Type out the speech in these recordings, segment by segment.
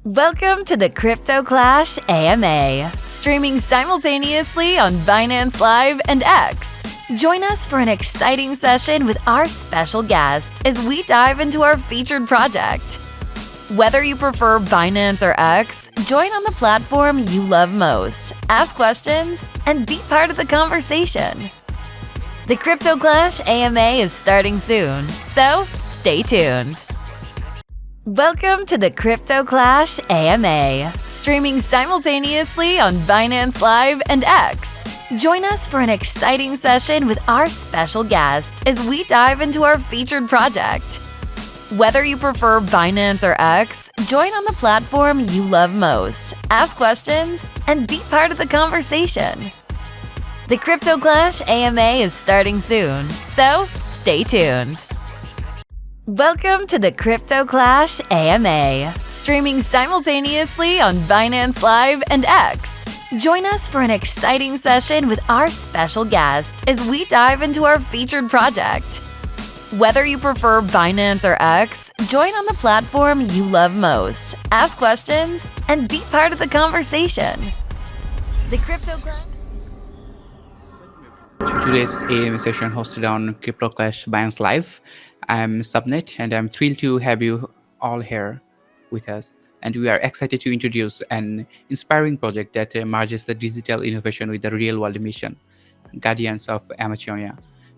Welcome to the Crypto Clash AMA, streaming simultaneously on Binance Live and X. Join us for an exciting session with our special guest as we dive into our featured project. Whether you prefer Binance or X, join on the platform you love most, ask questions, and be part of the conversation. The Crypto Clash AMA is starting soon, so stay tuned. Welcome to the Crypto Clash AMA, streaming simultaneously on Binance Live and X. Join us for an exciting session with our special guest as we dive into our featured project. Whether you prefer Binance or X, join on the platform you love most, ask questions, and be part of the conversation. The Crypto Clash AMA is starting soon, so stay tuned. Welcome to the Crypto Clash AMA, streaming simultaneously on Binance Live and X. Join us for an exciting session with our special guest as we dive into our featured project. Whether you prefer Binance or X, join on the platform you love most, ask questions, and be part of the conversation. The Crypto Clash. Today's AMA session hosted on Crypto Clash Binance Live. I'm Subnet, and I'm thrilled to have you all here with us. And we are excited to introduce an inspiring project that merges the digital innovation with the real-world mission, Guardians of Amazonia.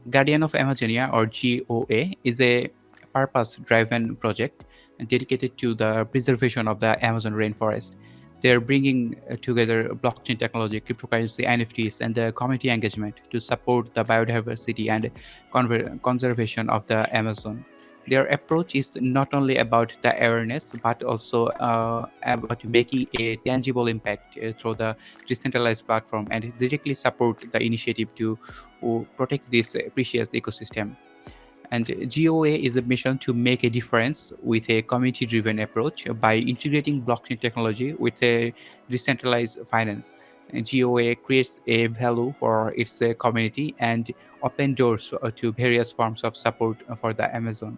Guardian of Amazonia, or GOA, is a purpose-driven project dedicated to the preservation of the Amazon rainforest. They're bringing together blockchain technology, cryptocurrency, NFTs, and the community engagement to support the biodiversity and conservation of the Amazon. Their approach is not only about the awareness, but also about making a tangible impact through the decentralized platform and directly support the initiative to protect this precious ecosystem. And GOA is a mission to make a difference with a community-driven approach by integrating blockchain technology with a decentralized finance. And GOA creates a value for its community and open doors to various forms of support for the Amazon.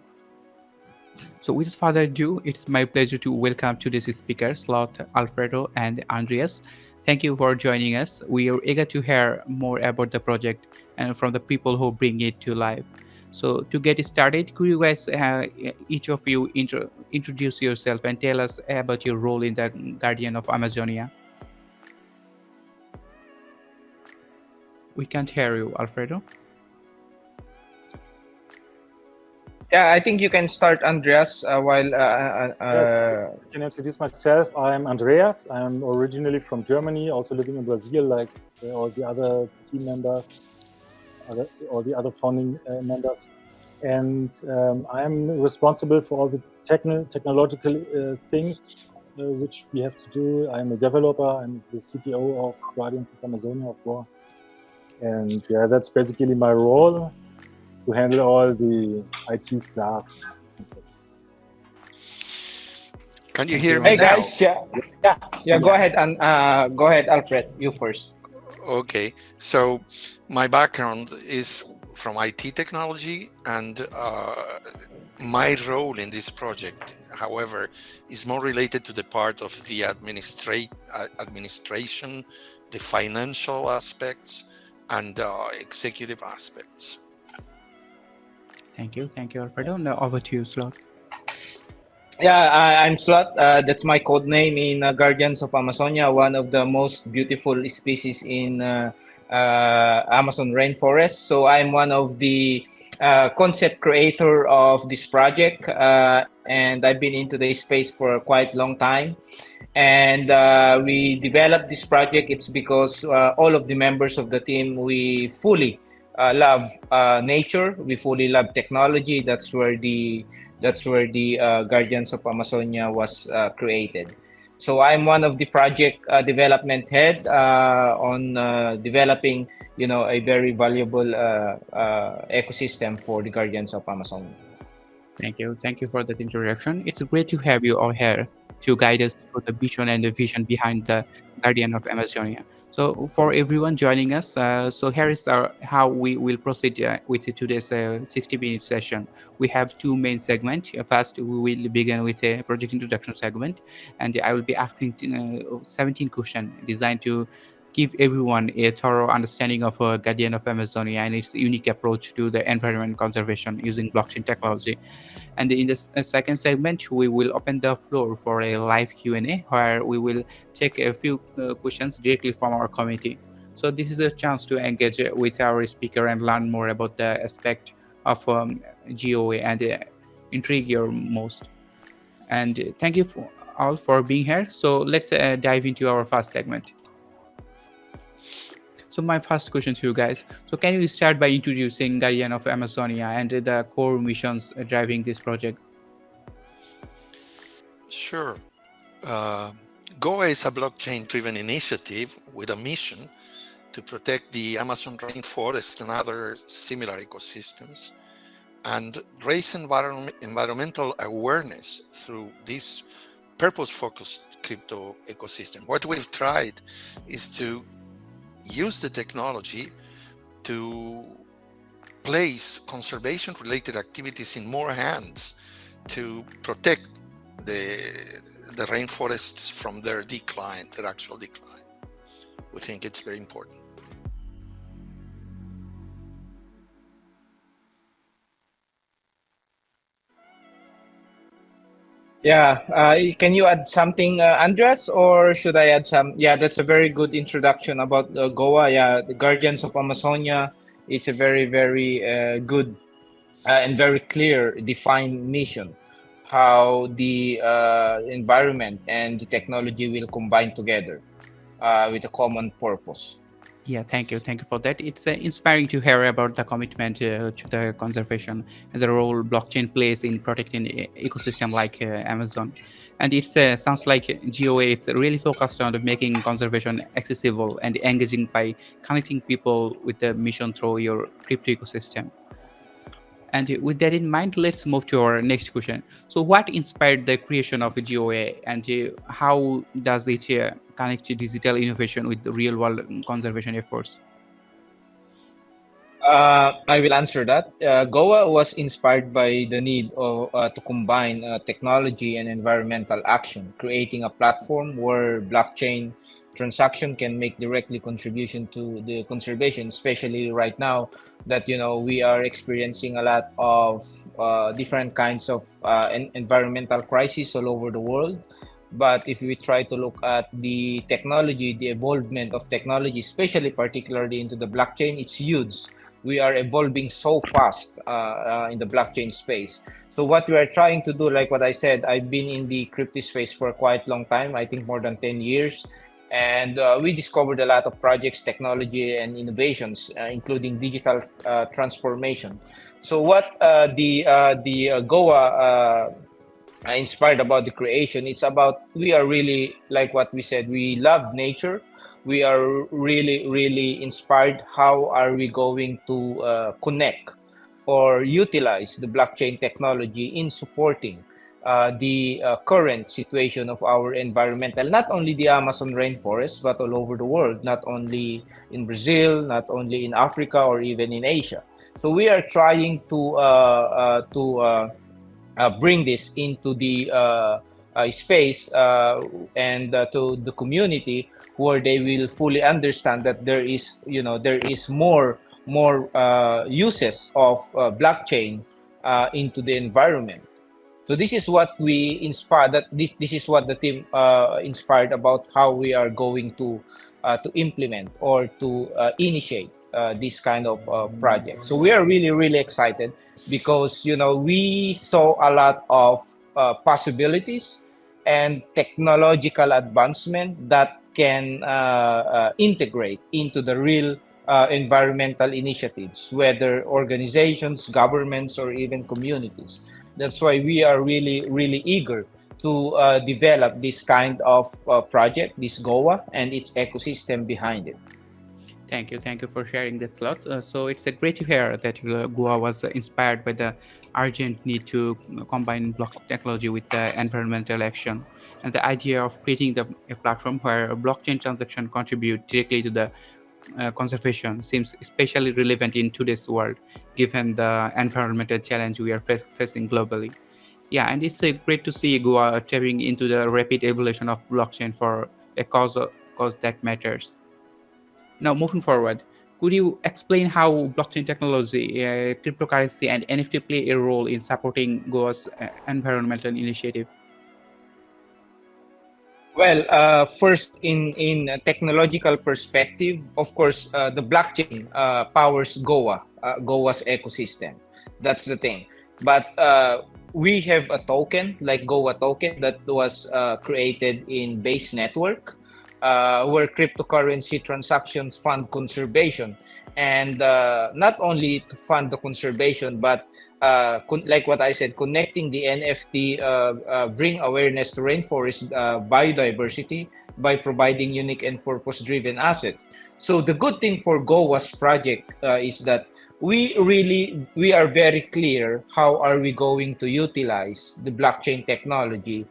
So without further ado, it's my pleasure to welcome today's speakers, Lot, Alfredo, and Andreas. Thank you for joining us. We are eager to hear more about the project and from the people who bring it to life. So to get started, could you guys, each of you, introduce yourself and tell us about your role in the Guardian of Amazonia? We can't hear you, Alfredo. Yeah, I think you can start, Andreas, while... Yes, I can introduce myself. I'm Andreas. I'm originally from Germany, also living in Brazil, like all the other team members, all the other founding members. And I'm responsible for all the technological things which we have to do. I'm a developer. I'm the CTO of Guardians of Amazonia of Goa. And yeah, that's basically my role, to handle all the IT stuff. Can you hear me Hey now? guys, yeah. Go ahead, and go ahead, Alfred. You first. Okay, so my background is from IT technology, and my role in this project, however, is more related to the part of the administration, the financial aspects, and executive aspects. Thank you, Alfredo. Now over to you, Slot. Yeah, I'm Slot. That's my code name in Guardians of Amazonia, one of the most beautiful species in Amazon rainforest. So I'm one of the concept creator of this project, and I've been into the space for a quite long time. And we developed this project. It's because all of the members of the team, we fully love nature. We fully love technology. That's where the Guardians of Amazonia was created. So I'm one of the project development head on developing, a very valuable ecosystem for the Guardians of Amazonia. Thank you for that introduction. It's great to have you all here. to guide us through the vision and the vision behind the Guardian of Amazonia. So for everyone joining us, so here is how we will proceed with today's 60-minute session. We have two main segments. First, we will begin with a project introduction segment, and I will be asking 17 questions designed to give everyone a thorough understanding of Guardian of Amazonia and its unique approach to the environment conservation using blockchain technology. And in the second segment, we will open the floor for a live Q&A where we will take a few questions directly from our community. So this is a chance to engage with our speaker and learn more about the aspect of GOA and intrigue your most. And thank you all for being here. So let's dive into our first segment. So my first question to you guys. So can you start by introducing Guardian of Amazonia and the core missions driving this project? Sure. Goa is a blockchain-driven initiative with a mission to protect the Amazon rainforest and other similar ecosystems and raise environmental awareness through this purpose-focused crypto ecosystem. What we've tried is to use the technology to place conservation-related activities in more hands to protect the rainforests from their decline, their actual decline. We think it's very important. Yeah, can you add something, Andreas, or should I add some? Yeah, that's a very good introduction about Goa. Yeah, the Guardians of Amazonia. It's a very, very good and very clear, defined mission. How the environment and the technology will combine together with a common purpose. Yeah, thank you for that. It's inspiring to hear about the commitment to the conservation and the role blockchain plays in protecting ecosystem like Amazon. And it sounds like GOA is really focused on making conservation accessible and engaging by connecting people with the mission through your crypto ecosystem. And with that in mind, let's move to our next question. So what inspired the creation of GOA, and how does it connect digital innovation with real world conservation efforts? I will answer that. Goa was inspired by the need to combine technology and environmental action, creating a platform where blockchain transaction can make directly contribution to the conservation, especially right now that we are experiencing a lot of different kinds of environmental crises all over the world. But if we try to look at the technology, the evolvement of technology, especially particularly into the blockchain, it's huge. We are evolving so fast in the blockchain space. So what we are trying to do, like what I said, I've been in the crypto space for quite a long time, I think more than 10 years. And we discovered a lot of projects, technology, and innovations, including digital transformation. So what the Goa inspired about the creation, it's about, we are really, like what we said, we love nature. We are really inspired. How are we going to connect or utilize the blockchain technology in supporting the current situation of our environmental, not only the Amazon rainforest, but all over the world, not only in Brazil, not only in Africa, or even in Asia. So we are trying to bring this into the space and to the community, where they will fully understand that there is more uses of blockchain into the environment. So this is what we inspired. That this is what the team inspired about how we are going to implement or to initiate this kind of project. So we are really excited because we saw a lot of possibilities and technological advancement that can integrate into the real environmental initiatives, whether organizations, governments, or even communities. That's why we are really eager to develop this kind of project, this Goa, and its ecosystem behind it. Thank you for sharing that slot. So it's great to hear that Goa was inspired by the urgent need to combine blockchain technology with environmental action. And the idea of creating a platform where a blockchain transaction contribute directly to the conservation seems especially relevant in today's world, given the environmental challenge we are facing globally. Yeah, and it's great to see Goa tapping into the rapid evolution of blockchain for a cause that matters. Now, moving forward, could you explain how blockchain technology, cryptocurrency, and NFT play a role in supporting Goa's environmental initiative? Well, first, in a technological perspective, of course, the blockchain powers Goa's ecosystem. That's the thing. But we have a token like Goa token that was created in Base Network, where cryptocurrency transactions fund conservation, and not only to fund the conservation, but like what I said, connecting the NFT bring awareness to rainforest biodiversity by providing unique and purpose-driven assets. So the good thing for Goa's project is that we are very clear how are we going to utilize the blockchain technology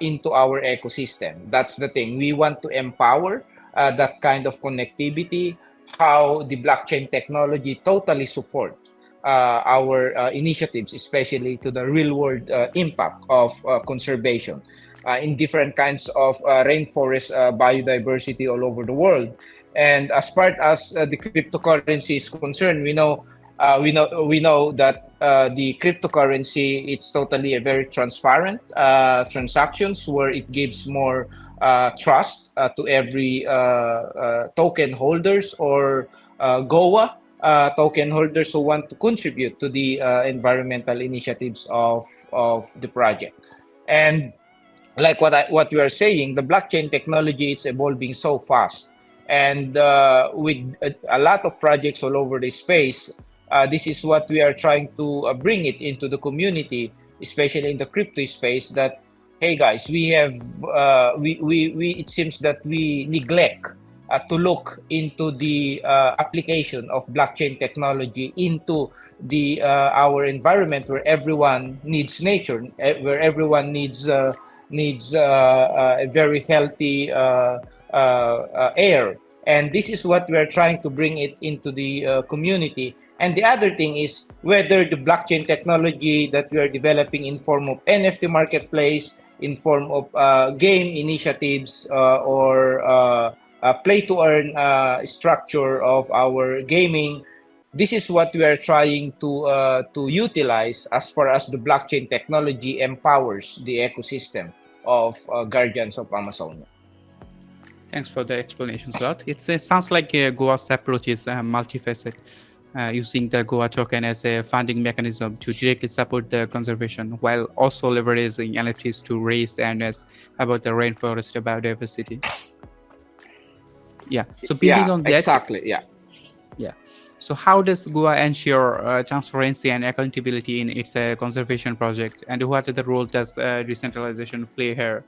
into our ecosystem. That's the thing. We want to empower that kind of connectivity, how the blockchain technology totally support our initiatives, especially to the real world impact of conservation in different kinds of rainforest biodiversity all over the world. And as part as the cryptocurrency is concerned, we know that the cryptocurrency, it's totally a very transparent transactions where it gives more trust to every token holders or Goa token holders who want to contribute to the environmental initiatives of the project. And like what we are saying, the blockchain technology, it's evolving so fast, and with a lot of projects all over the space, this is what we are trying to bring it into the community, especially in the crypto space. That hey guys, we have we it seems that we neglect to look into the application of blockchain technology into the our environment, where everyone needs nature, where everyone needs a very healthy air. And this is what we are trying to bring it into the community. And the other thing is whether the blockchain technology that we are developing in form of NFT marketplace, in form of game initiatives, or play to earn structure of our gaming. This is what we are trying to utilize as far as the blockchain technology empowers the ecosystem of Guardians of Amazonia. Thanks for the explanation, Zot. It sounds like Goa's approach is multifaceted, using the Goa token as a funding mechanism to directly support the conservation, while also leveraging NFTs to raise awareness about the rainforest biodiversity. Yeah. So building on that, exactly. Yeah. So how does Goa ensure transparency and accountability in its conservation project, and what the role does decentralization play here?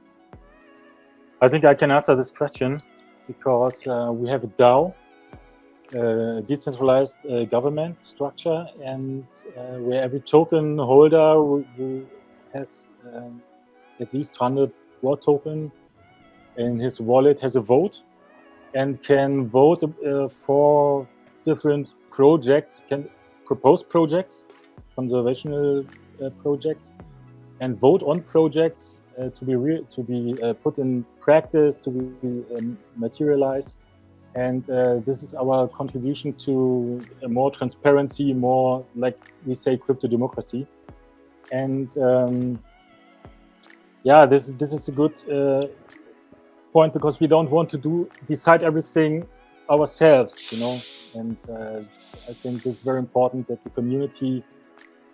I think I can answer this question because we have a DAO, decentralized government structure, and where every token holder who has at least 100 Goa token in his wallet has a vote and can vote for different projects, can propose projects, conservational projects, and vote on projects to be put in practice, to be materialized. And this is our contribution to more transparency, more, like we say, crypto democracy. And this is a good point, because we don't want to decide everything ourselves, And I think it's very important that the community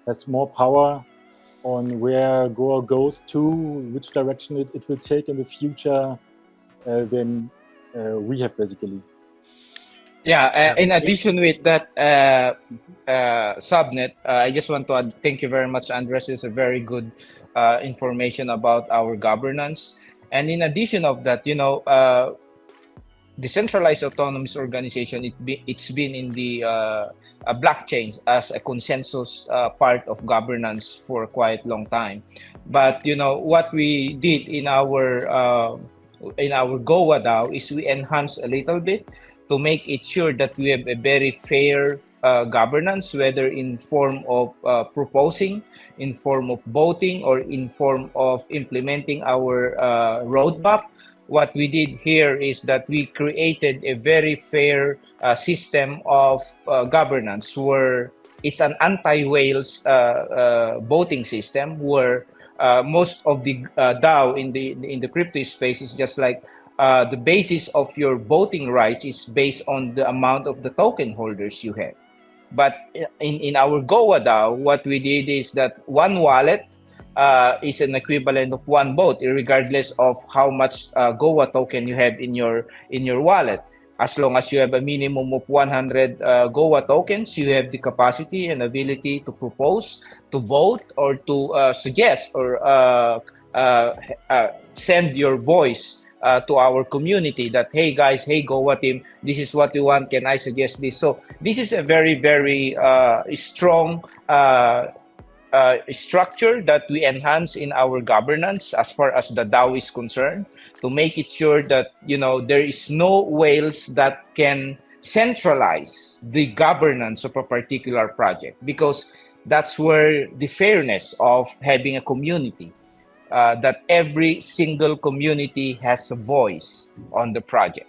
has more power on where Goa goes to, which direction it will take in the future than we have, basically. Yeah, in addition with that subnet, I just want to add, thank you very much, Andres. It's a very good information about our governance. And in addition of that, decentralized autonomous organization, it's been in the blockchains as a consensus part of governance for a quite long time. But what we did in our Goa DAO is we enhanced a little bit to make it sure that we have a very fair governance, whether in form of proposing, in form of voting, or in form of implementing our roadmap. What we did here is that we created a very fair system of governance where it's an anti-whales voting system where most of the DAO in the crypto space is just like the basis of your voting rights is based on the amount of the token holders you have. But in our Goa DAO, what we did is that one wallet is an equivalent of one vote, regardless of how much Goa token you have in your wallet. As long as you have a minimum of 100 Goa tokens, you have the capacity and ability to propose, to vote, or to suggest or send your voice to our community that, hey guys, hey Goa team, this is what we want. Can I suggest this? So this is a very, very strong structure that we enhance in our governance as far as the DAO is concerned, to make it sure that there is no whales that can centralize the governance of a particular project, because that's where the fairness of having a community, that every single community has a voice on the project.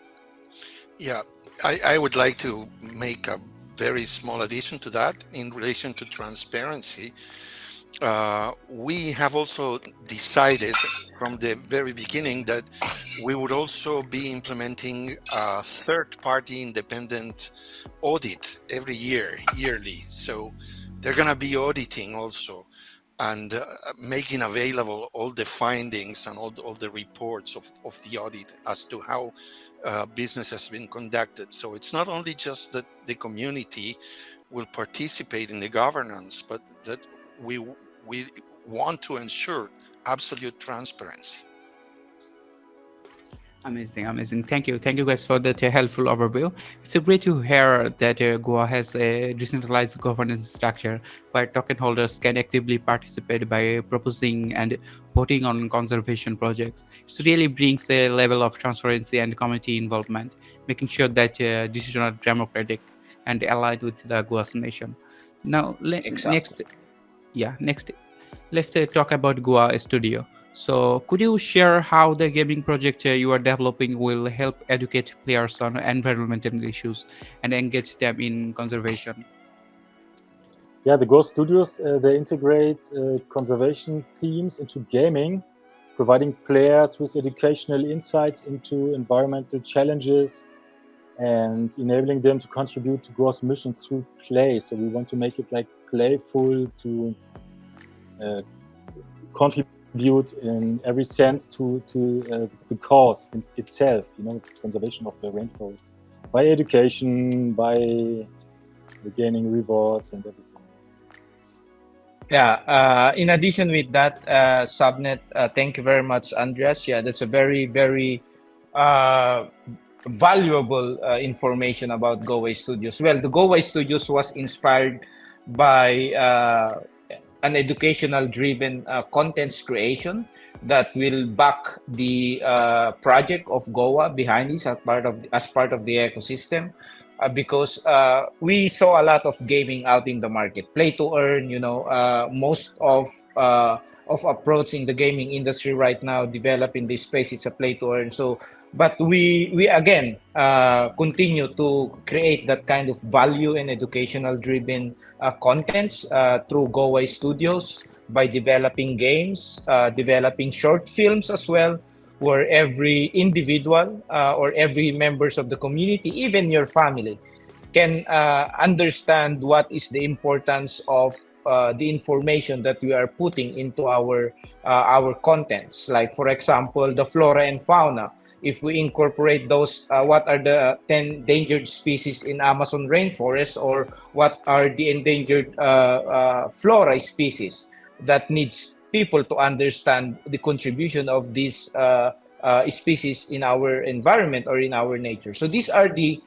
Yeah, I would like to make a very small addition to that in relation to transparency. We have also decided from the very beginning that we would also be implementing a third-party independent audit every yearly. So they're going to be auditing also and making available all the findings and all the reports of the audit as to how business has been conducted. So it's not only just that the community will participate in the governance, but that we want to ensure absolute transparency. Amazing. Thank you guys for that helpful overview. It's great to hear that Goa has a decentralized governance structure where token holders can actively participate by proposing and voting on conservation projects. It really brings a level of transparency and community involvement, making sure that decisions are democratic and aligned with the Goa's mission. Now, Exactly. next, let's talk about Goa Studio. So, could you share how the gaming project you are developing will help educate players on environmental issues and engage them in conservation? Yeah, the Goa Studios, they integrate conservation themes into gaming, providing players with educational insights into environmental challenges and enabling them to contribute to Goa's mission through play. So we want to make it like playful to contribute in every sense to the cause itself, conservation of the rainforest, by education, by gaining rewards and everything. Yeah, in addition with that, Subnet, thank you very much, Andreas. Yeah, that's a very, very valuable information about Goa Studios. Well, the Goa Studios was inspired by an educational driven contents creation that will back the project of Goa behind this as part of the ecosystem, because we saw a lot of gaming out in the market, play to earn. Most of approaching the gaming industry right now, developing this space, it's a play to earn. So, but we again continue to create that kind of value and educational driven contents through Goa Studios by developing games, developing short films as well, where every individual or every members of the community, even your family, can understand what is the importance of the information that we are putting into our contents. Like, for example, the flora and fauna. If we incorporate those, what are the 10 endangered species in Amazon rainforest, or what are the endangered flora species that needs people to understand the contribution of these species in our environment or in our nature. So these are the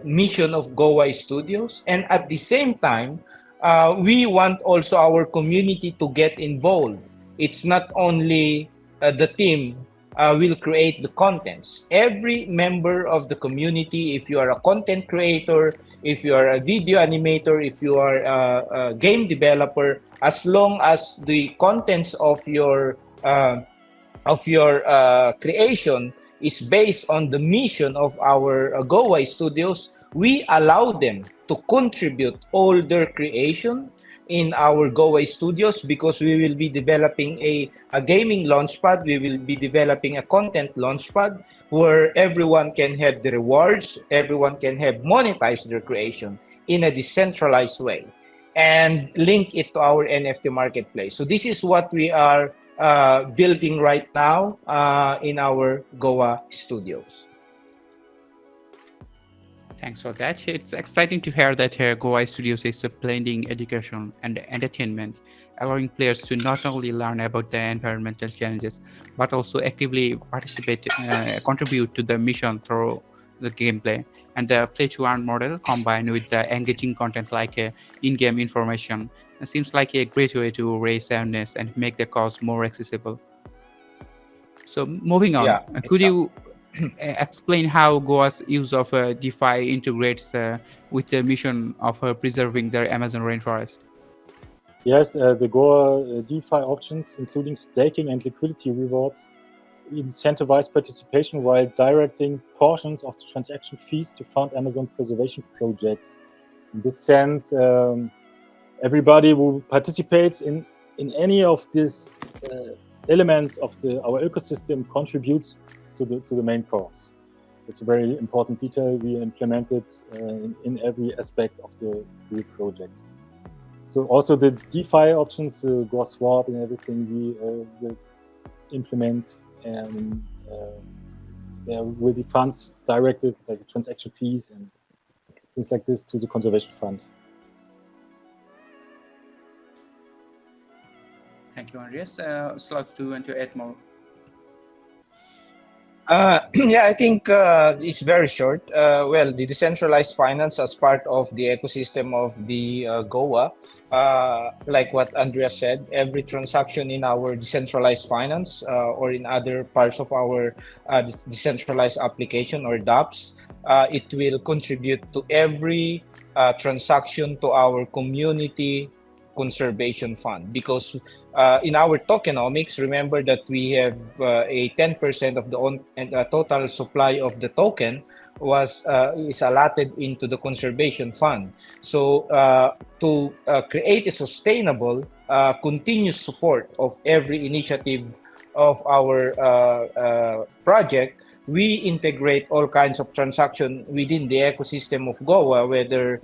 mission of Goa Studios, and at the same time, we want also our community to get involved. It's not only the team will create the contents. Every member of the community, if you are a content creator, if you are a video animator, if you are a game developer, as long as the contents of your creation is based on the mission of our Goa Studios, we allow them to contribute all their creation in our Goa Studios, because we will be developing a gaming launchpad, we will be developing a content launchpad where everyone can have the rewards, everyone can have monetize their creation in a decentralized way and link it to our NFT marketplace. So this is what we are building right now in our Goa Studios. Thanks for that. It's exciting to hear that Goa Studios is blending education and entertainment, allowing players to not only learn about the environmental challenges, but also actively contribute to the mission through the gameplay. And the play-to-earn model, combined with the engaging content like in-game information, seems like a great way to raise awareness and make the cause more accessible. So moving on, could you explain how Goa's use of DeFi integrates with the mission of preserving the Amazon rainforest? Yes, the Goa DeFi options, including staking and liquidity rewards, incentivize participation while directing portions of the transaction fees to fund Amazon preservation projects. In this sense, everybody who participates in any of these elements of our ecosystem contributes to the main cause. It's a very important detail we implemented in every aspect of the project. So also the DeFi options, Goa Swap and everything we will implement, and there will be funds directed, like transaction fees and things like this, to the conservation fund. Thank you, Andreas. Slot, do you want to add more? Yeah, I think it's very short. Well, the decentralized finance as part of the ecosystem of the Goa, like what Andrea said, every transaction in our decentralized finance or in other parts of our decentralized application or dApps, it will contribute to every transaction to our community conservation fund, because in our tokenomics, remember that we have a 10% of the total supply of the token is allotted into the conservation fund. So to create a sustainable continuous support of every initiative of our project, we integrate all kinds of transaction within the ecosystem of Goa, whether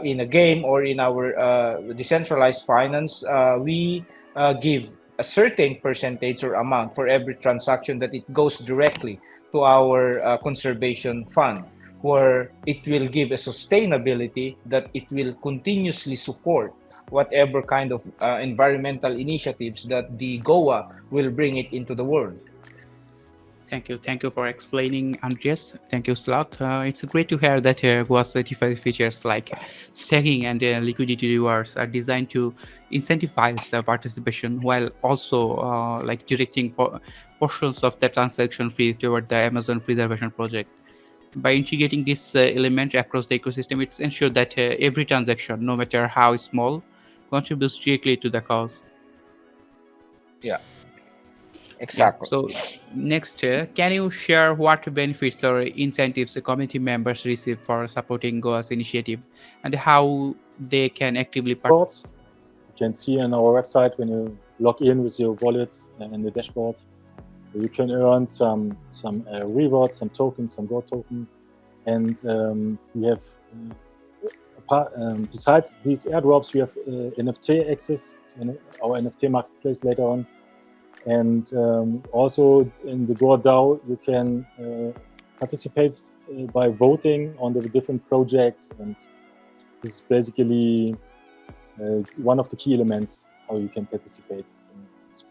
in a game or in our decentralized finance. We give a certain percentage or amount for every transaction that it goes directly to our conservation fund, where it will give a sustainability that it will continuously support whatever kind of environmental initiatives that the Goa will bring it into the world. Thank you for explaining, Andreas. Thank you, Slot. It's great to hear that Goa's certified features like staking and liquidity rewards are designed to incentivize participation, while also like directing portions of the transaction fee toward the Amazon preservation project. By integrating this element across the ecosystem, it's ensured that every transaction, no matter how small, contributes directly to the cause. Yeah. Exactly. Yeah. So next, can you share what benefits or incentives the community members receive for supporting Goa's initiative, and how they can actively participate? You can see on our website when you log in with your wallet in the dashboard, you can earn some rewards, some tokens, some Goa token, and we have besides these airdrops, we have NFT access to our NFT marketplace later on. And also in the Goa DAO, you can participate by voting on the different projects. And this is basically one of the key elements how you can participate in this.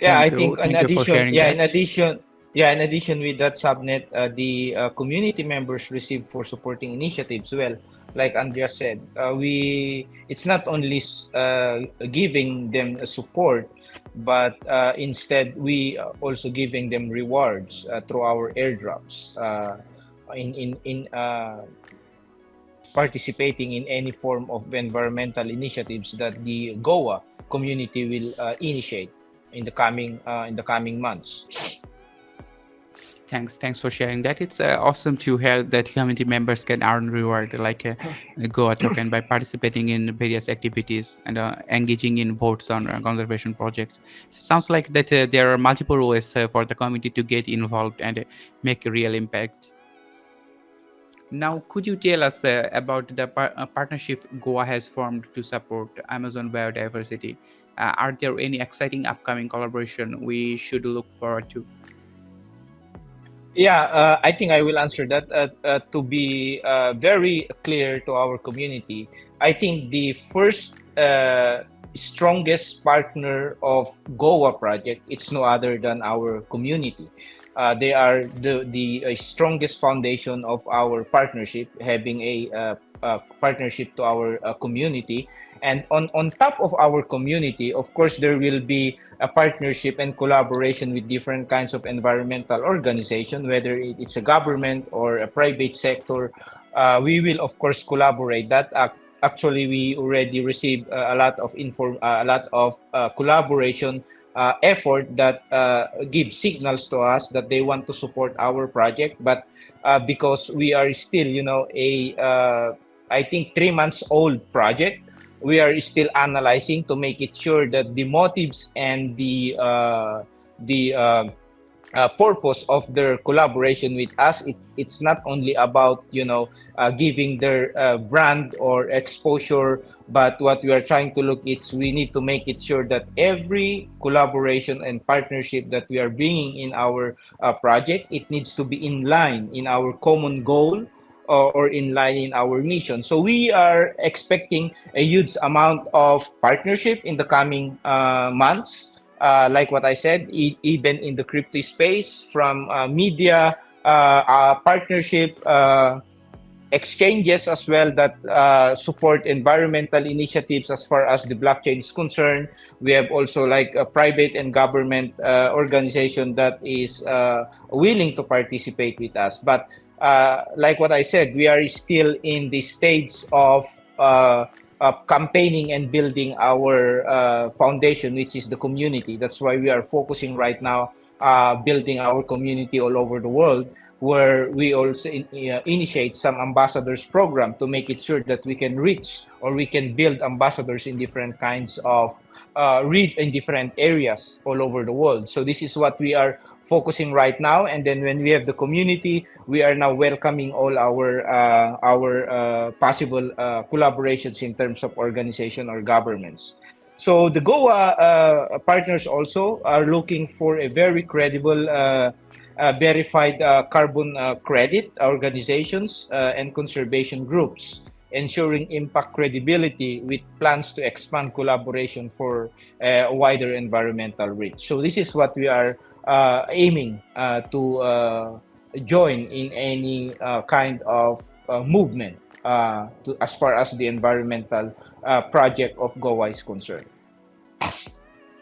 Yeah, I Thank think you. Thank you for sharing that. in addition with that subnet, the community members receive for supporting initiatives. Well, like Andrea said, it's not only giving them support, but instead we also giving them rewards through our airdrops in participating in any form of environmental initiatives that the Goa community will initiate in the coming months. Thanks for sharing that. It's awesome to hear that community members can earn reward like a Goa token by participating in various activities and engaging in votes on conservation projects. Sounds like that there are multiple ways for the community to get involved and make a real impact. Now, could you tell us about the partnership Goa has formed to support Amazon biodiversity? Are there any exciting upcoming collaboration we should look forward to? Yeah, I think I will answer that. To be very clear to our community, I think the first strongest partner of Goa project, it's no other than our community. They are the strongest foundation of our partnership, having a partnership to our community. And on top of our community, of course, there will be a partnership and collaboration with different kinds of environmental organization, whether it's a government or a private sector. We will of course collaborate. That actually we already received a lot of collaboration effort that give signals to us that they want to support our project. But because we are still, a I think 3 months old project, we are still analyzing to make it sure that the motives and the purpose of their collaboration with us, it's not only about giving their brand or exposure, but what we are trying to look, it's we need to make it sure that every collaboration and partnership that we are bringing in our project, it needs to be in line in our common goal, or in line in our mission. So we are expecting a huge amount of partnership in the coming months. Like what I said, even in the crypto space, from media partnership, exchanges as well that support environmental initiatives as far as the blockchain is concerned. We have also like a private and government organization that is willing to participate with us. But like what I said, we are still in the stage of campaigning and building our foundation, which is the community. That's why we are focusing right now, building our community all over the world, where we also initiate some ambassadors program to make it sure that we can reach or we can build ambassadors in different kinds of read in different areas all over the world. So this is what we are focusing right now. And then when we have the community, we are now welcoming all our possible collaborations in terms of organization or governments. So the Goa partners also are looking for a very credible, verified carbon credit organizations and conservation groups, ensuring impact credibility with plans to expand collaboration for a wider environmental reach. So this is what we are aiming to join in any kind of movement as far as the environmental project of Goa is concerned.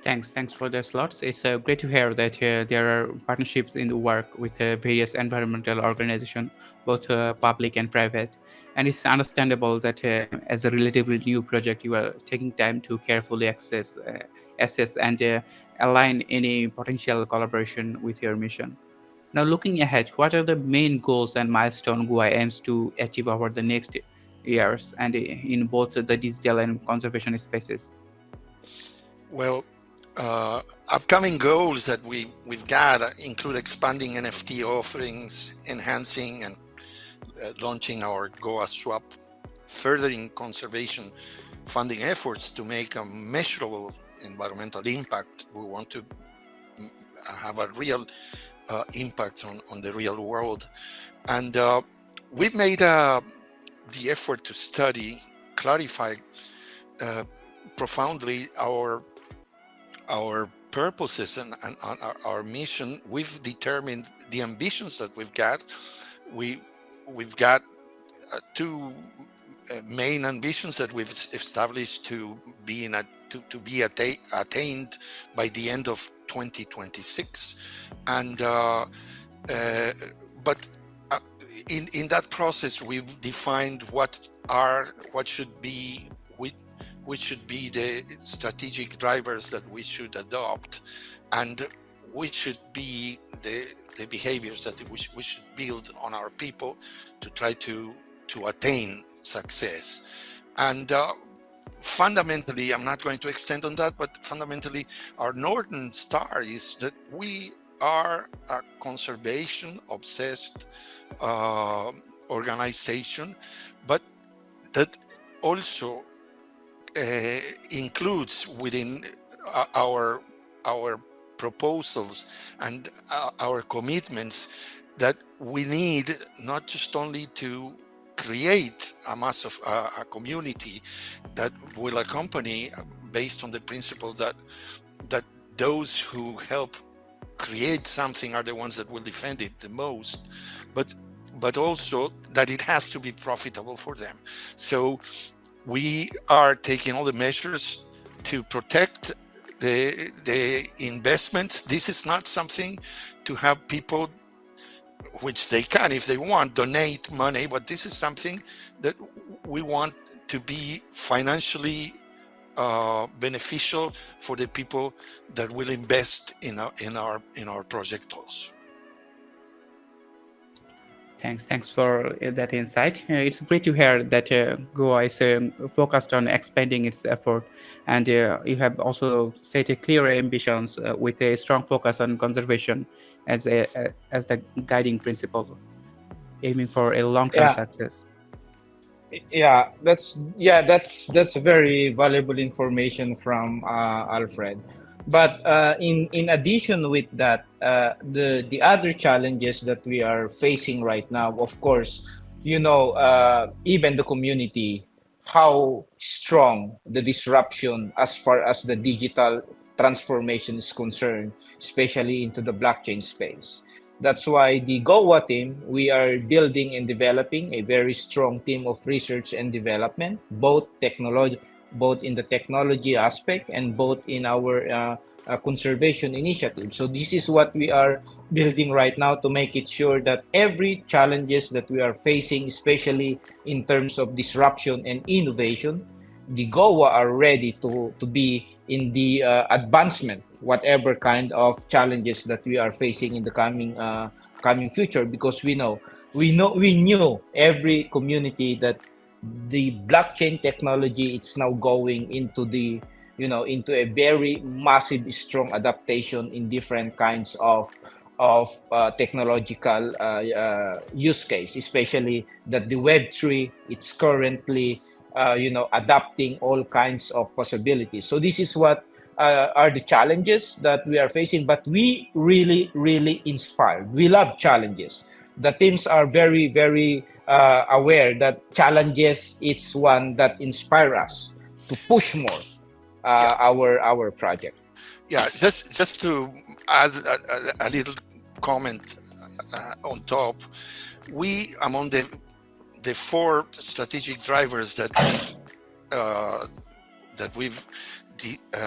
Thanks for the slots. It's great to hear that there are partnerships in the work with various environmental organizations, both public and private. And it's understandable that as a relatively new project, you are taking time to carefully assess and align any potential collaboration with your mission. Now, looking ahead, what are the main goals and milestones Goa aims to achieve over the next years and in both the digital and conservation spaces? Well, upcoming goals that we've got include expanding NFT offerings, enhancing and launching our Goa Swap, furthering conservation funding efforts to make a measurable environmental impact. We want to have a real impact on the real world. And we've made the effort to study clarify profoundly our purposes and our mission. We've determined the ambitions that we've got. We've got two main ambitions that we've established to be attained by the end of 2026, and but in that process we've defined what should be which should be the strategic drivers that we should adopt, and which should be the behaviors that we should build on our people to try to attain success. And fundamentally, I'm not going to extend on that, but fundamentally our Northern Star is that we are a conservation obsessed organization, but that also includes within our proposals and our commitments that we need not just only to create a mass of a community that will accompany based on the principle that those who help create something are the ones that will defend it the most, but also that it has to be profitable for them. So we are taking all the measures to protect the investments. This is not something to have people, which they can if they want, donate money, but this is something that we want to be financially beneficial for the people that will invest in our project also. Thanks for that insight. It's great to hear that Goa is focused on expanding its effort, and you have also set a clear ambitions with a strong focus on conservation as the guiding principle, aiming for a long-term success. That's very valuable information from Alfred. But in addition with that, the other challenges that we are facing right now, of course, even the community, how strong the disruption as far as the digital transformation is concerned, especially into the blockchain space. That's why the Goa team, we are building and developing a very strong team of research and development, both in the technology aspect and both in our conservation initiative. So this is what we are building right now to make it sure that every challenges that we are facing, especially in terms of disruption and innovation, the Goa are ready to be in the advancement, whatever kind of challenges that we are facing in the coming future, because we knew every community that the blockchain technology, it's now going into into a very massive, strong adaptation in different kinds of technological use case, especially that the Web3, it's currently adapting all kinds of possibilities. So this is what are the challenges that we are facing, but we really inspired. We love challenges. The teams are very aware that challenges, it's one that inspire us to push more our project. Yeah, just to add a little comment on top, we among the four strategic drivers that we've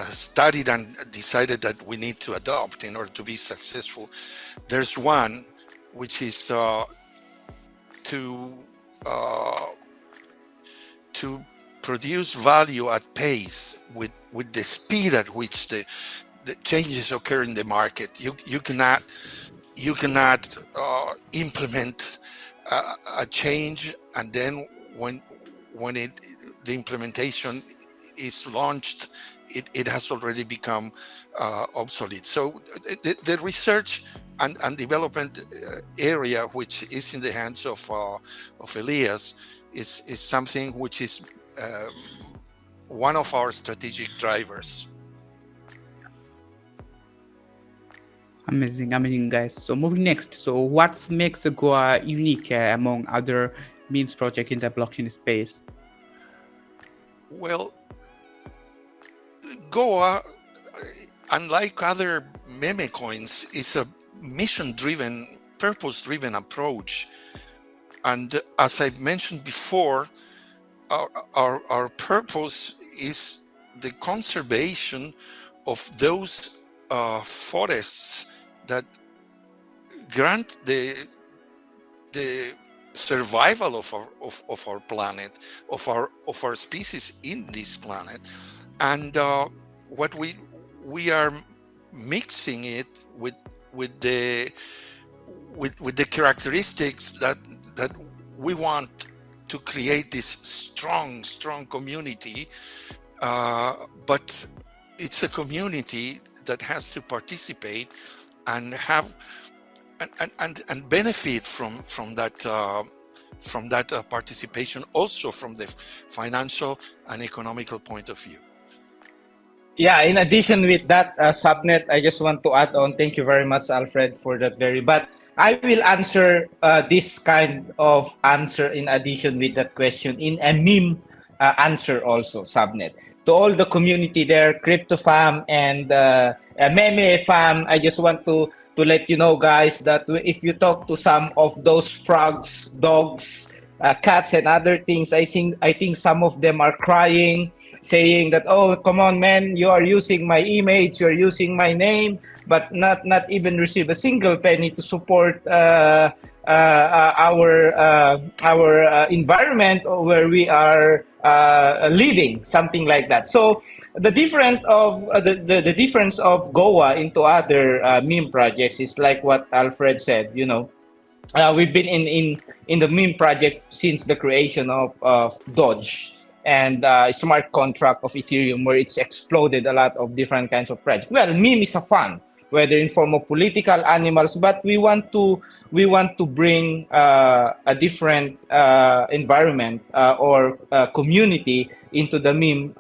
studied and decided that we need to adopt in order to be successful, there's one which is to produce value at pace with the speed at which the changes occur in the market. You cannot implement a change and then when the implementation is launched, it has already become obsolete. So the research and development area, which is in the hands of Elias, is something which is one of our strategic drivers. Amazing, guys. So moving next. So what makes Goa unique among other memes projects in the blockchain space? Well, Goa, unlike other meme coins, is a mission-driven, purpose-driven approach. And as I mentioned before, our purpose is the conservation of those forests that grant the survival of our planet, of our species in this planet. And what we are mixing it with the characteristics that we want to create this strong community, but it's a community that has to participate and have and benefit from that participation, also from the financial and economical point of view. Yeah, in addition with that, subnet, I just want to add on. Thank you very much, Alfred, for that but I will answer this kind of answer in addition with that question in a meme answer also, subnet. To all the community there, Crypto Fam and Meme Fam, I just want to let you know, guys, that if you talk to some of those frogs, dogs, cats, and other things, I think some of them are crying, saying that, oh, come on, man, you are using my image, you're using my name, but not even receive a single penny to support our environment where we are living, something like that. So the difference of the difference of Goa into other meme projects is like what Alfred said. You know, we've been in the meme project since the creation of Doge and smart contract of Ethereum, where it's exploded a lot of different kinds of projects. Well, meme is a fun, whether in form of political animals, but we want to bring a different environment or community into the meme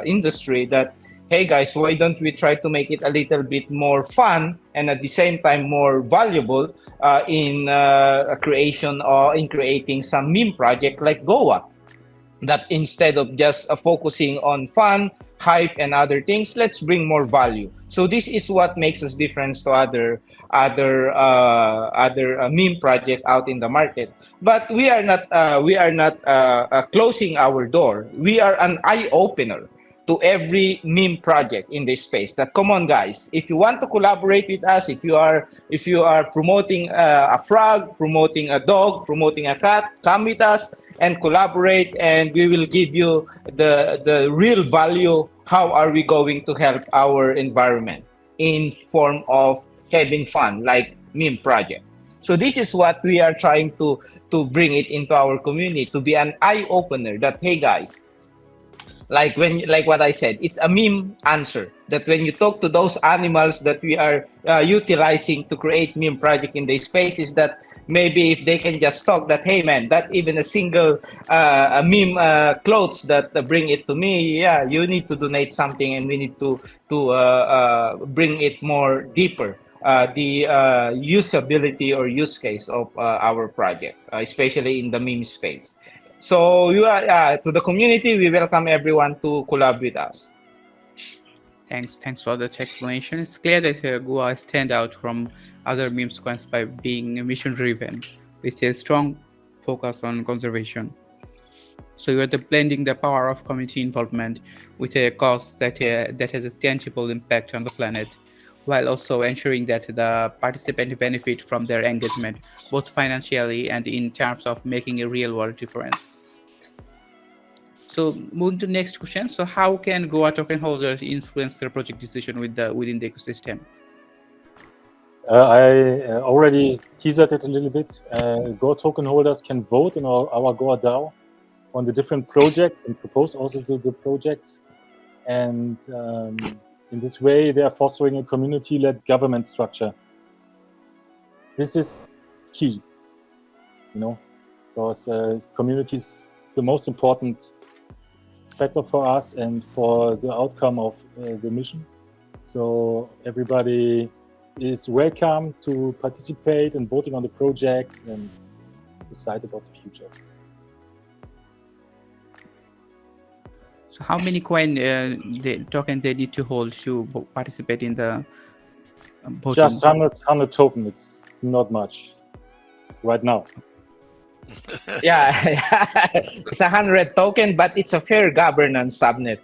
industry. That, hey guys, why don't we try to make it a little bit more fun and at the same time more valuable in creation or in creating some meme project like Goa, that instead of just focusing on fun, hype, and other things, let's bring more value. So this is what makes us different to other meme project out in the market. But we are not closing our door. We are an eye opener to every meme project in this space. That, come on, guys, if you want to collaborate with us, if you are promoting a frog, promoting a dog, promoting a cat, come with us and collaborate, and we will give you the real value. How are we going to help our environment in form of having fun, like meme project? So this is what we are trying to bring it into our community, to be an eye opener. That, hey guys, like what I said, it's a meme answer. That when you talk to those animals that we are utilizing to create meme project in the spaces, that maybe if they can just talk that, hey man, that even a single meme clothes that bring it to me, yeah, you need to donate something, and we need to bring it more deeper, the usability or use case of our project, especially in the meme space. So you are to the community, we welcome everyone to collab with us. Thanks for that explanation. It's clear that Goa stand out from other meme coins by being mission-driven, with a strong focus on conservation. So you are blending the power of community involvement with a cause that has a tangible impact on the planet, while also ensuring that the participants benefit from their engagement, both financially and in terms of making a real-world difference. So moving to the next question. So how can Goa token holders influence their project decision within the ecosystem? I already teased it a little bit. Goa token holders can vote in our Goa DAO on the different projects and propose also the projects. And in this way, they are fostering a community-led government structure. This is key, because community is the most important factor for us and for the outcome of the mission. So everybody is welcome to participate in voting on the projects and decide about the future. So how many coin the token they need to hold to participate in the voting? Just 100 token. It's not much right now. Yeah, it's 100 token, but it's a fair governance subnet.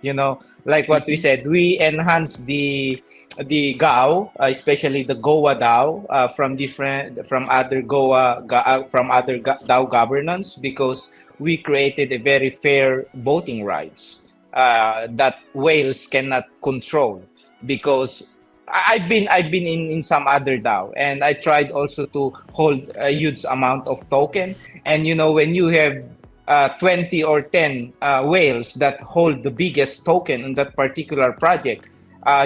Like what we said, we enhance the GAO, especially the Goa DAO, from other DAO governance, because we created a very fair voting rights that whales cannot control. Because I've been in some other DAO, and I tried also to hold a huge amount of token. And when you have 20 or 10 whales that hold the biggest token in that particular project,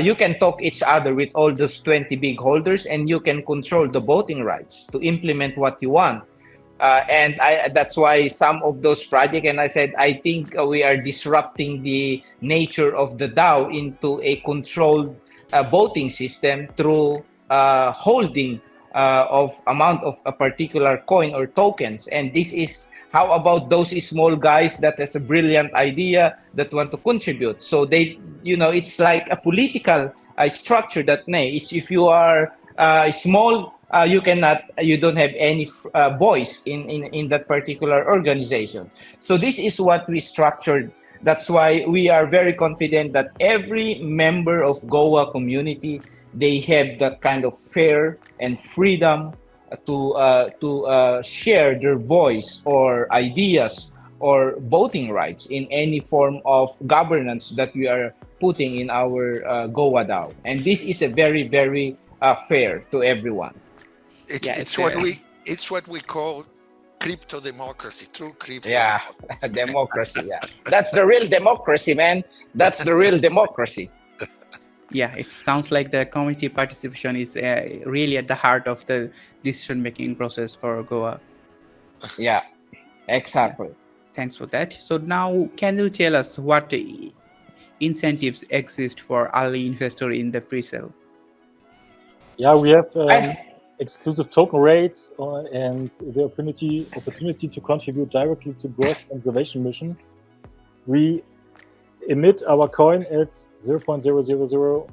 you can talk each other with all those 20 big holders, and you can control the voting rights to implement what you want. And that's why some of those projects, and I said, I think we are disrupting the nature of the DAO into a controlled voting system through holding of amount of a particular coin or tokens. And this is how about those small guys that has a brilliant idea that want to contribute. So they, it's like a political structure that if you are small, you don't have any voice in that particular organization. So this is what we structured. That's why we are very confident that every member of Goa community, they have that kind of fair and freedom to share their voice or ideas or voting rights in any form of governance that we are putting in our Goa DAO. And this is a very, very fair to everyone. It's what we call crypto democracy, true crypto. Yeah, democracy. Yeah, that's the real democracy, man. That's the real democracy. Yeah, it sounds like the community participation is really at the heart of the decision-making process for Goa. Yeah, exactly. Thanks for that. So now, can you tell us what incentives exist for early investor in the pre-sale? Yeah, we have exclusive token rates and the opportunity to contribute directly to Goa's conservation mission. We emit our coin at 0.0001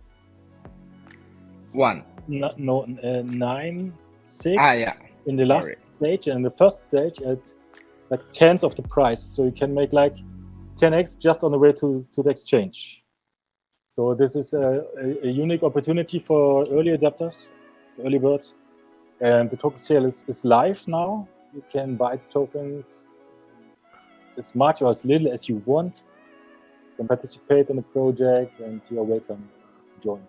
96 in the last stage, and the first stage at like tenths of the price. So you can make like 10x just on the way to the exchange. So this is a unique opportunity for early adapters, early birds. And the token sale is live now. You can buy the tokens as much or as little as you want. You can participate in the project, and you're welcome to join.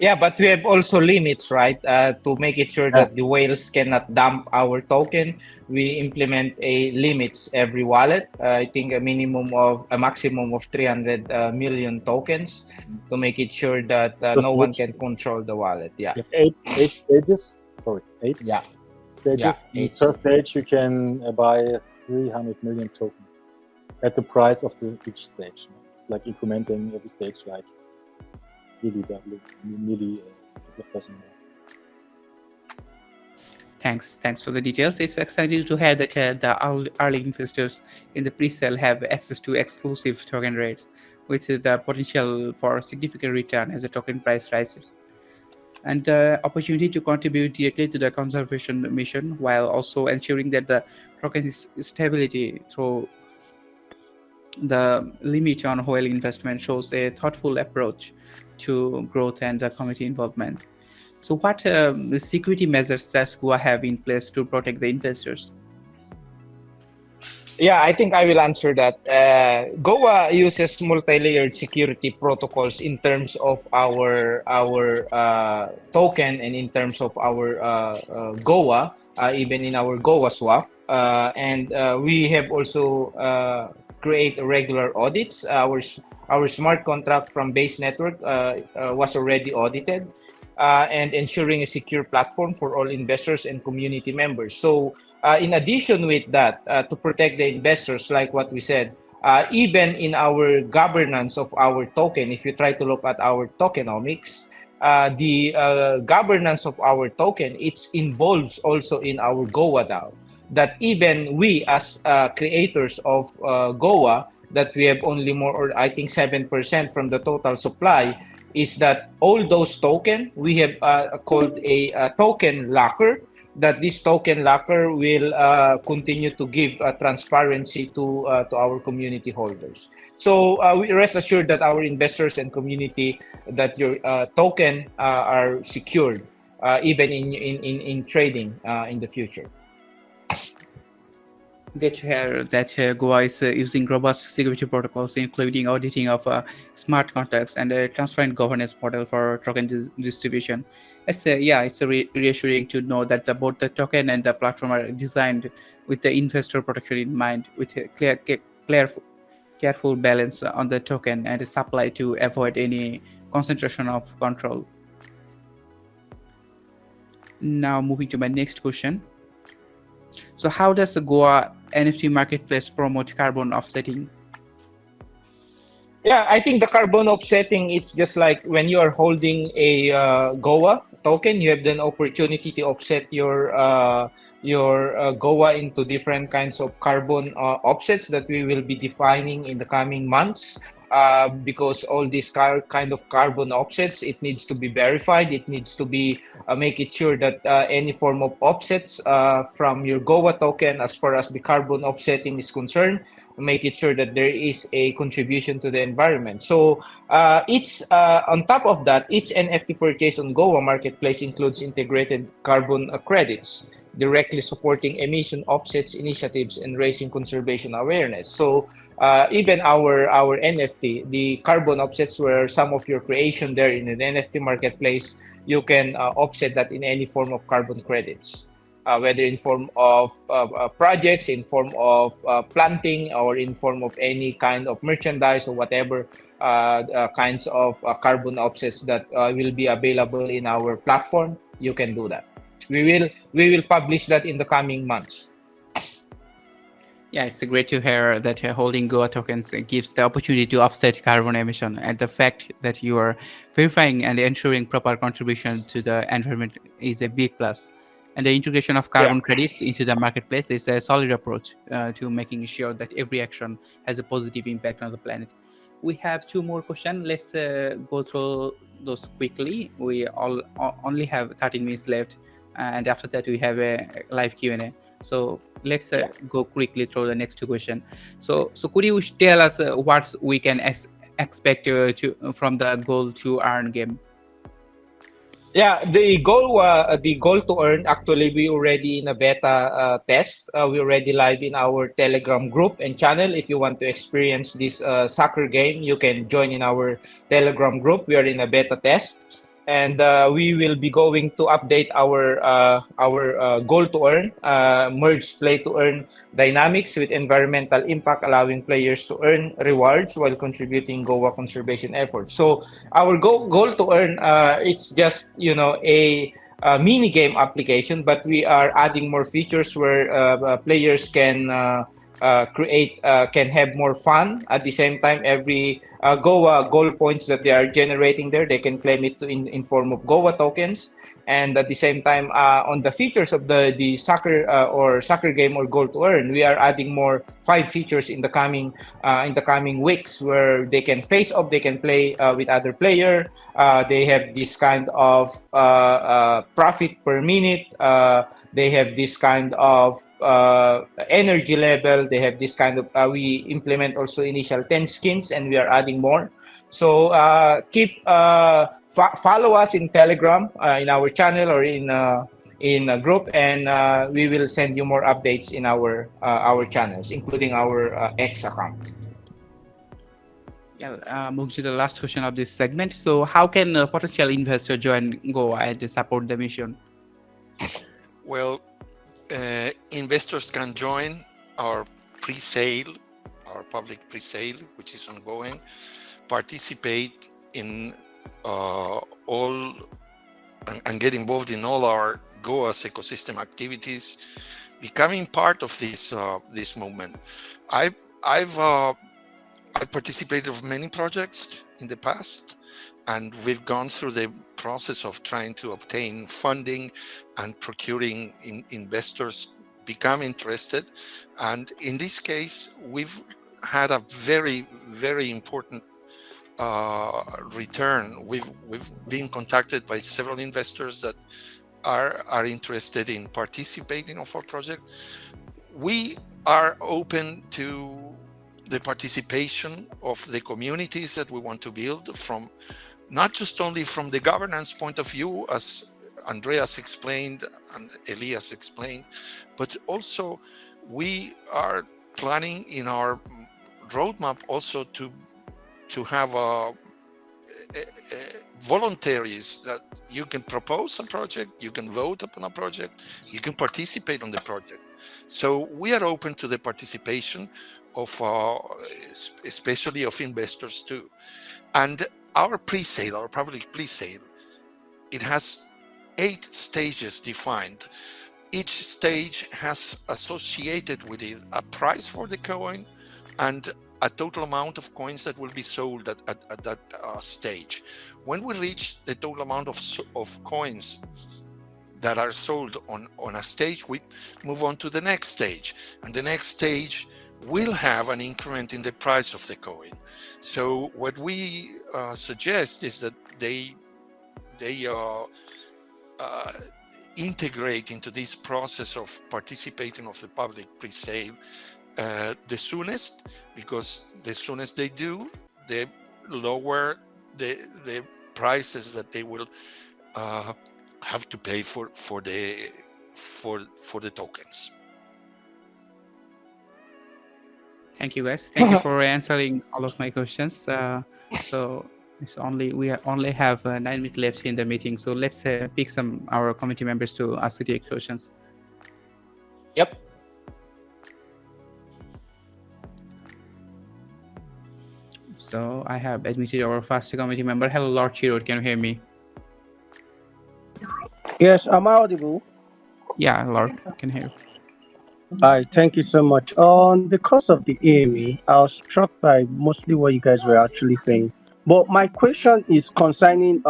Yeah, but we have also limits, right? To make it sure that the whales cannot dump our token, we implement a limits every wallet. I think a maximum of 300 million tokens to make it sure that no one can control the wallet. Yeah. You have eight stages. Sorry, 8. Yeah. Stages. Yeah, in the first stage, you can buy 300 million tokens at the price of each stage. It's like incrementing every stage, like nearly percent. Thanks for the details. It's exciting to hear that the early investors in the pre-sale have access to exclusive token rates with the potential for significant return as the token price rises, and the opportunity to contribute directly to the conservation mission while also ensuring that the token stability through the limit on whale investment shows a thoughtful approach to growth and community involvement. So what security measures does Goa have in place to protect the investors? Yeah, I think I will answer that. Goa uses multi-layered security protocols in terms of our token and in terms of our Goa, even in our Goa swap. And we have also create regular audits. Our smart contract from base network was already audited, and ensuring a secure platform for all investors and community members. So in addition with that, to protect the investors, like what we said, even in our governance of our token, if you try to look at our tokenomics, the governance of our token, it involves also in our Goa DAO. That even we as creators of Goa, that we have only more, or I think 7% from the total supply, is that all those token we have called a token locker, that this token locker will continue to give transparency to our community holders. So we rest assured that our investors and community, that your token are secured even in trading in the future. Great to hear that Goa is using robust security protocols, including auditing of smart contracts and a transparent governance model for token distribution. It's reassuring to know that both the token and the platform are designed with the investor protection in mind, with a clear, careful balance on the token and the supply to avoid any concentration of control. Now, moving to my next question. So, how does the Goa NFT marketplace promote carbon offsetting? Yeah, I think the carbon offsetting, it's just like when you are holding a Goa token, you have the opportunity to offset your Goa into different kinds of carbon offsets that we will be defining in the coming months. Because all these kind of carbon offsets, it needs to be verified. It needs to be make it sure that any form of offsets from your Goa token, as far as the carbon offsetting is concerned, make it sure that there is a contribution to the environment. So it's on top of that, each NFT purchase on Goa Marketplace includes integrated carbon credits, directly supporting emission offsets initiatives and raising conservation awareness. So even our NFT, the carbon offsets were some of your creation there in an NFT marketplace. You can offset that in any form of carbon credits. Whether in form of projects, in form of planting, or in form of any kind of merchandise, or whatever kinds of carbon offsets that will be available in our platform, you can do that. We will publish that in the coming months. Yeah, it's great to hear that holding Goa tokens gives the opportunity to offset carbon emission, and the fact that you are verifying and ensuring proper contribution to the environment is a big plus. And the integration of carbon credits into the marketplace is a solid approach to making sure that every action has a positive impact on the planet. We have two more questions. Let's go through those quickly. We only have 13 minutes left, and after that we have a live Q&A. So let's go quickly through the next two questions. So could you tell us what we can expect from the goal to earn game? Yeah, the goal to earn, actually, we already in a beta test. We already live in our Telegram group and channel. If you want to experience this soccer game, you can join in our Telegram group. We are in a beta test, and we will be going to update our goal to earn, merge play to earn dynamics with environmental impact, allowing players to earn rewards while contributing Goa conservation efforts. So our goal to earn, it's just a mini game application, but we are adding more features where players can can have more fun. At the same time, every Goa goal points that they are generating there, they can claim it in form of Goa tokens. And at the same time, on the features of the soccer or soccer game or goal to earn, we are adding more 5 features in the coming weeks, where they can face off, they can play with other player. They have this kind of profit per minute. They have this kind of energy level. They have this kind of we implement also initial 10 skins, and we are adding more. So keep follow us in Telegram, in our channel, or in a group, and we will send you more updates in our channels, including our X account. Yeah, moving to the last question of this segment. So how can a potential investor join Goa and support the mission? Well, investors can join our pre-sale, our public pre-sale, which is ongoing, participate in all and get involved in all our Goa's ecosystem activities, becoming part of this movement. I've participated in many projects in the past, and we've gone through the process of trying to obtain funding and procuring investors become interested. And in this case, we've had a very important return. We've been contacted by several investors that are interested in participating of our project. We are open to the participation of the communities that we want to build, from not just only from the governance point of view, as Andreas explained and Elias explained, but also we are planning in our roadmap also to have voluntaries that you can propose a project, you can vote upon a project, you can participate on the project. So we are open to the participation of especially of investors too. And our pre-sale, our public pre-sale, it has 8 stages defined. Each stage has associated with it a price for the coin and a total amount of coins that will be sold at that stage. When we reach the total amount of coins that are sold on a stage, we move on to the next stage, and the next stage will have an increment in the price of the coin. So what we suggest is that they integrate into this process of participating of the public pre-sale the soonest, because the soonest they do, the lower the prices that they will have to pay for the tokens. Thank you, guys. Thank you for answering all of my questions. So we only have 9 minutes left in the meeting. So let's pick some our committee members to ask the questions. Yep. So I have admitted our first committee member. Hello, Lord Chirot. Can you hear me? Yes, am I audible? Yeah, Lord, can hear you. Hi, thank you so much. On the course of the AME, I was struck by mostly what you guys were actually saying. But my question is concerning,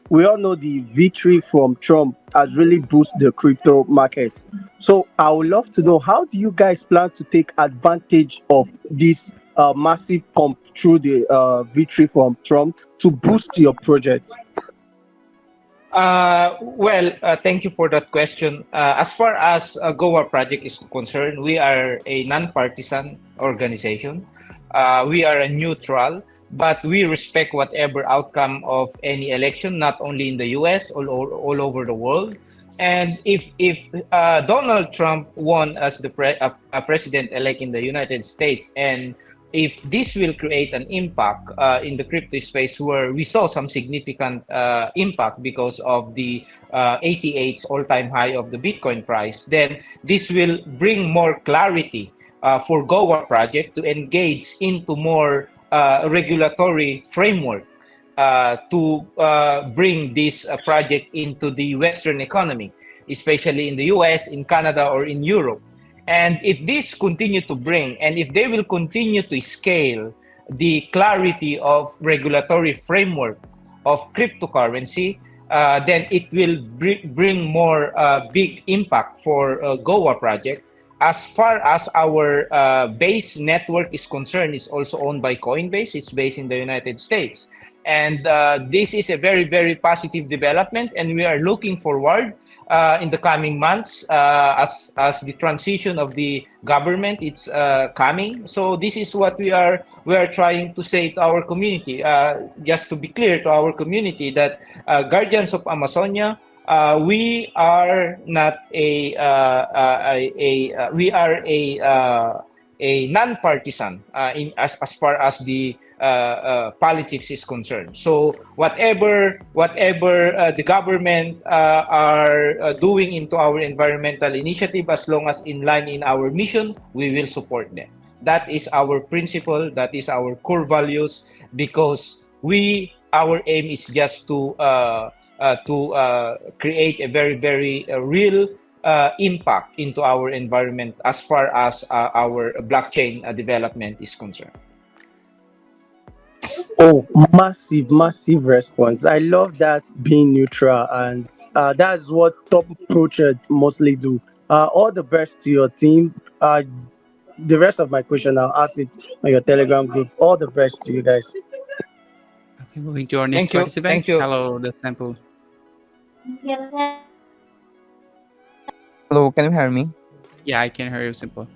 we all know the victory from Trump has really boosted the crypto market. So I would love to know, how do you guys plan to take advantage of this massive pump through the victory from Trump to boost your projects? Thank you for that question. As far as Goa project is concerned, we are a non-partisan organization. We are a neutral, but we respect whatever outcome of any election, not only in the U.S., all over the world. And if Donald Trump won as the president-elect in the United States, and if this will create an impact in the crypto space, where we saw some significant impact because of the 88's all-time high of the Bitcoin price, then this will bring more clarity for Goa project to engage into more regulatory framework to bring this project into the Western economy, especially in the US, in Canada, or in Europe. And if this continue to bring, and if they will continue to scale the clarity of regulatory framework of cryptocurrency, then it will bring more big impact for Goa project. As far as our base network is concerned, it's also owned by Coinbase. It's based in the United States. And this is a very, very positive development, and we are looking forward in the coming months as the transition of the government it's coming. So this is what we are trying to say to our community, just to be clear to our community, that Guardians of Amazonia, we are not we are a non-partisan as far as the politics is concerned. So whatever the government are doing into our environmental initiative, as long as in line in our mission, we will support them. That is our principle. That is our core values, because our aim is just to create a very, very real impact into our environment as far as our blockchain development is concerned. Oh, massive response. I love that, being neutral, and that's what top projects mostly do. All the best to your team. the rest of my question, I'll ask it on your Telegram group. All the best to you guys. Okay, moving to our next Thank you. participant. Thank you. Hello, the sample. Hello, can you hear me? Yeah, I can hear you, simple.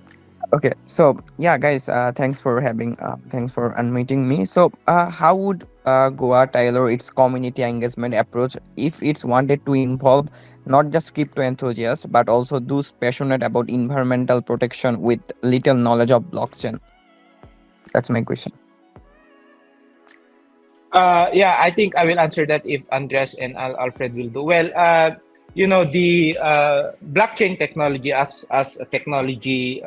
Okay, so yeah, guys, thanks for unmuting me. So, how would Goa tailor its community engagement approach if it's wanted to involve not just crypto enthusiasts but also those passionate about environmental protection with little knowledge of blockchain? That's my question. Yeah, I think I will answer that if Andres and Alfred will do. Well, the blockchain technology as a technology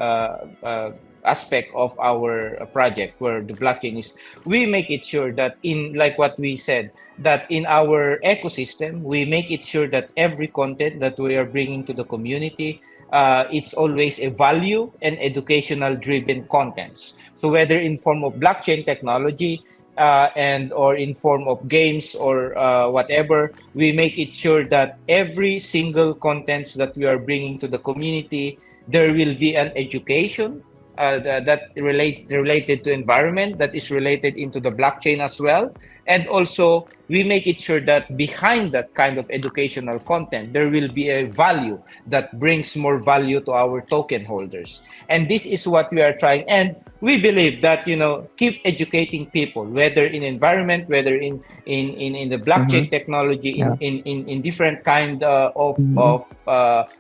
aspect of our project, where the blockchain is, we make it sure that in, like what we said, that in our ecosystem, we make it sure that every content that we are bringing to the community, it's always a value and educational driven contents. So whether in form of blockchain technology, and or in form of games or whatever, we make it sure that every single contents that we are bringing to the community, there will be an education that related to environment, that is related into the blockchain as well. And also we make it sure that behind that kind of educational content, there will be a value that brings more value to our token holders. And this is what we are trying. And we believe that, keep educating people, whether in environment, whether in the blockchain Mm-hmm. technology, Yeah. in different kind Mm-hmm. of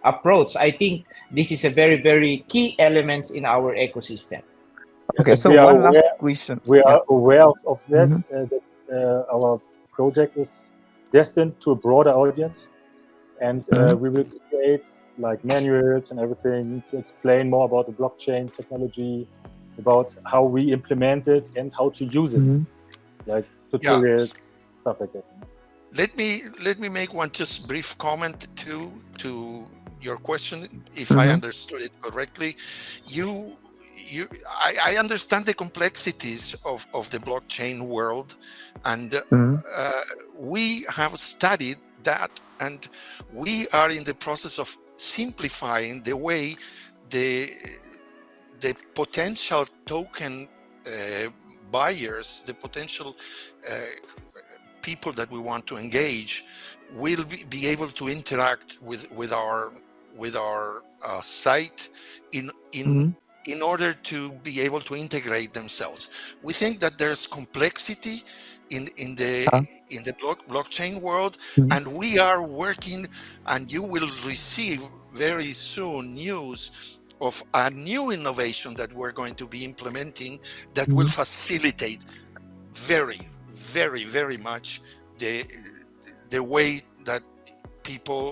approach. I think this is a very, very key elements in our ecosystem. Yes, Okay, and so one last question. we Yeah. are aware of that, Mm-hmm. our project is destined to a broader audience, and Mm-hmm. we will create like manuals and everything to explain more about the blockchain technology, about how we implement it and how to use it, Mm-hmm. like Yeah. tutorials, stuff like that. Let me make one just brief comment to your question, if I Mm-hmm. understood it correctly. You I understand the complexities of the blockchain world, and Mm-hmm. we have studied that, and we are in the process of simplifying the way the potential token buyers, the potential people that we want to engage, will be able to interact with our site in Mm-hmm. in order to be able to integrate themselves. We think that there's complexity in the Yeah. blockchain world, Mm-hmm. and we are working, and you will receive very soon news of a new innovation that we're going to be implementing that will facilitate very, very, very much the way that people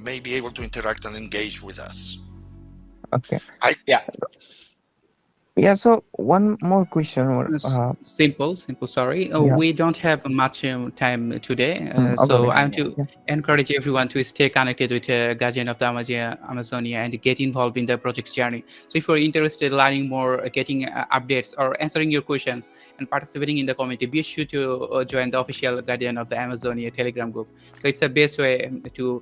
may be able to interact and engage with us. Okay. Yeah. Yeah. So one more question. Simple. Sorry, Yeah. we don't have much time today, Okay. so Okay. I want to Yeah. encourage everyone to stay connected with Guardian of the Amazonia and get involved in the project's journey. So if you're interested in learning more, getting updates, or answering your questions and participating in the community, be sure to join the official Guardian of the Amazonia Telegram group. So it's the best way to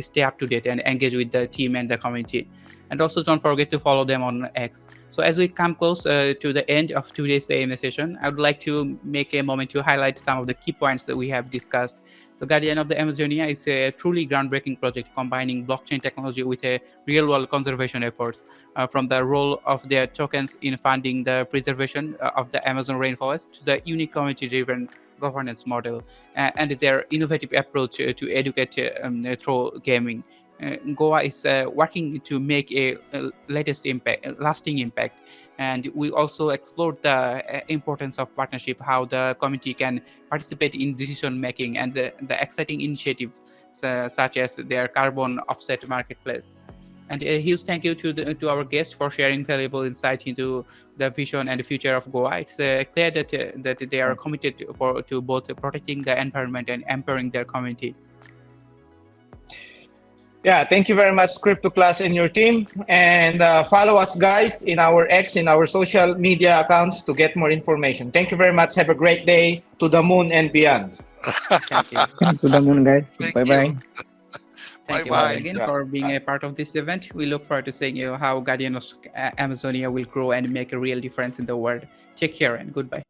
stay up to date and engage with the team and the community. And also don't forget to follow them on X. So as we come close to the end of today's AMA session, I would like to make a moment to highlight some of the key points that we have discussed. So Guardian of the Amazonia is a truly groundbreaking project combining blockchain technology with a real-world conservation efforts, from the role of their tokens in funding the preservation of the Amazon rainforest to the unique community-driven governance model, and their innovative approach to educate through gaming. Goa is working to make a lasting impact, and we also explored the importance of partnership, how the community can participate in decision making, and the exciting initiatives such as their carbon offset marketplace. And a huge thank you to our guests for sharing valuable insight into the vision and the future of Goa. It's clear that they are committed to both protecting the environment and empowering their community. Yeah, thank you very much, Crypto Class and your team. And follow us, guys, in our X, in our social media accounts to get more information. Thank you very much. Have a great day, to the moon and beyond. Thank you. To the moon, guys. Thank Bye you. bye. Thank you Bye-bye. once again for being a part of this event. We look forward to seeing you how Guardian of Amazonia will grow and make a real difference in the world. Take care and goodbye.